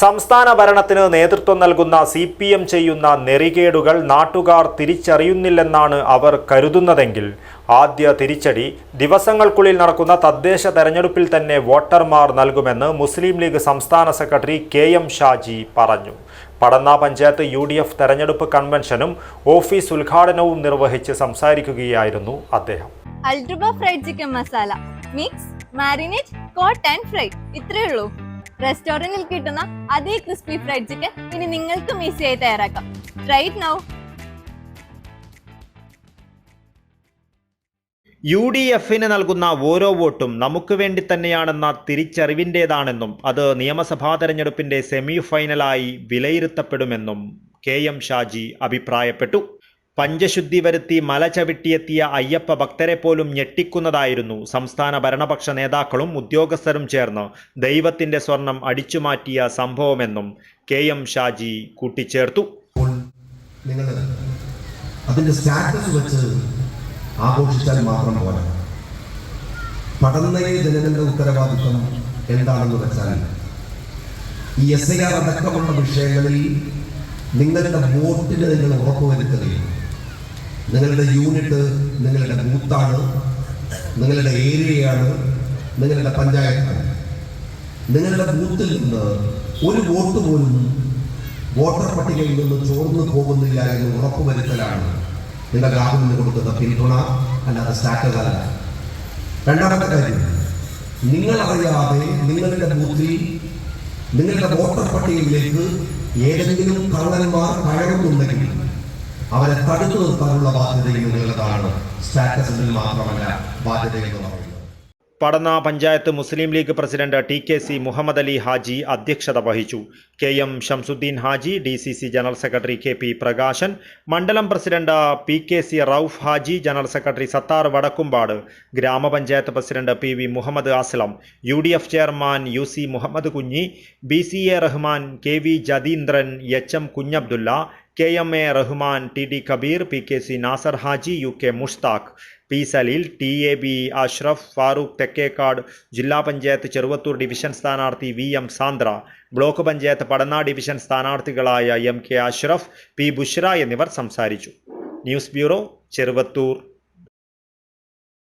സംസ്ഥാന ഭരണത്തിന് നേതൃത്വം നൽകുന്ന CPM ചെയ്യുന്ന നെറികേടുകൾ നാട്ടുകാർ തിരിച്ചറിയുന്നില്ലെന്നാണ് അവർ കരുതുന്നതെങ്കിൽ ആദ്യ തിരിച്ചടി ദിവസങ്ങൾക്കുള്ളിൽ നടക്കുന്ന തദ്ദേശ തെരഞ്ഞെടുപ്പിൽ തന്നെ വോട്ടർമാർ നൽകുമെന്ന് മുസ്ലിം ലീഗ് സംസ്ഥാന സെക്രട്ടറി KM ഷാജി പറഞ്ഞു. പടന്ന പഞ്ചായത്ത് UDF തെരഞ്ഞെടുപ്പ് കൺവെൻഷനും ഓഫീസ് ഉദ്ഘാടനവും നിർവഹിച്ച് സംസാരിക്കുകയായിരുന്നു അദ്ദേഹം. അൽഡ്രുബ fried chicken masala mix marinate coat and fry ഇത്രയേ ഉള്ളൂ. റെസ്റ്റോറന്റിൽ കിട്ടുന്ന അതേ ക്രിസ്പി ഫ്രൈഡ് ചിക്കൻ ഇനി നിങ്ങൾക്കും ഈസിയായി തയ്യാറാക്കാം. Try it now. UDFന് നൽകുന്ന ഓരോ വോട്ടും നമുക്ക് വേണ്ടി തന്നെയാണെന്ന തിരിച്ചറിവിൻ്റേതാണെന്നും അത് നിയമസഭാ തെരഞ്ഞെടുപ്പിന്റെ സെമി ഫൈനലായി വിലയിരുത്തപ്പെടുമെന്നും KM ഷാജി അഭിപ്രായപ്പെട്ടു. പഞ്ചശുദ്ധി വരുത്തി മല ചവിട്ടിയെത്തിയ അയ്യപ്പ ഭക്തരെ പോലും ഞെട്ടിക്കുന്നതായിരുന്നു സംസ്ഥാന ഭരണപക്ഷ നേതാക്കളും ഉദ്യോഗസ്ഥരും ചേർന്ന് ദൈവത്തിന്റെ സ്വർണം അടിച്ചുമാറ്റിയ സംഭവമെന്നും KM ഷാജി കൂട്ടിച്ചേർത്തു. അതിന്റെ സ്റ്റാറ്റസ് വെച്ച് ആഘോഷിച്ചാൽ മാത്രം പോലെ പഠനയിലെ ജനങ്ങളുടെ ഉത്തരവാദിത്വം എന്താണെന്ന് വെച്ചാൽ ഈ SIR അടക്കമുള്ള വിഷയങ്ങളിൽ നിങ്ങളുടെ വോട്ടിന് നിങ്ങൾ ഉറപ്പുവരുത്തുകയും നിങ്ങളുടെ യൂണിറ്റ് നിങ്ങളുടെ ബൂത്താണ്, നിങ്ങളുടെ ഏരിയയാണ്, നിങ്ങളുടെ പഞ്ചായത്താണ്. നിങ്ങളുടെ ബൂത്തിൽ നിന്ന് ഒരു വോട്ട് പോലും വോട്ടർ പട്ടികയിൽ നിന്ന് ചോർന്നു പോകുന്നില്ല എന്ന് ഉറപ്പുവരുത്തലാണ് നിങ്ങൾ രാഹുലിന് കൊടുക്കുന്ന പിന്തുണ, അല്ലാതെ സ്റ്റാറ്റസ് അല്ല. രണ്ടാമത്തെ കാര്യം, നിങ്ങളറിയാതെ നിങ്ങളുടെ ബൂത്തിൽ നിങ്ങളുടെ വോട്ടർ പട്ടികയിലേക്ക് ഏതെങ്കിലും കള്ളന്മാർ കയറുന്നുണ്ടെങ്കിൽ അവരെ തടുത്തു നിർത്താനുള്ള ബാധ്യതയും നിങ്ങളുടേതാണ്. സ്റ്റാറ്റസിൽ മാത്രമല്ല ബാധ്യതയെന്ന് പറയുന്നത്. പടന്ന പഞ്ചായത്ത് മുസ്ലിം ലീഗ് പ്രസിഡന്റ് TKC മുഹമ്മദ് അലി ഹാജി അധ്യക്ഷത വഹിച്ചു. KM Shamsuddin Haji, DCC general secretary KP Prakashan, മണ്ഡലം president PKC Rauf Haji, general secretary Sattar Vadakkumpad, ഗ്രാമപഞ്ചായത്ത് president PV Muhammad Aslam, UDF chairman UC Muhammad Kunhi, BCA Rahman, KV Jatheendran, HM Kunhabdulla, KMA Rahman, TD Kabir, PKC Nasar Haji, UK Mushtaq, P Saleel, TAB Ashraf, Farooq Thekkekkad, ജില്ലാ പഞ്ചായത്ത് ചെറുവത്തൂർ ഡിവിഷൻ സ്ഥാനാർത്ഥി VM Sandra, block panchayat Padanna division സ്ഥാനാർത്ഥികളായ MK അഷ്റഫ്, P ബുഷ്ര എന്നിവർ സംസാരിച്ചു. News bureau, Cheruvathur.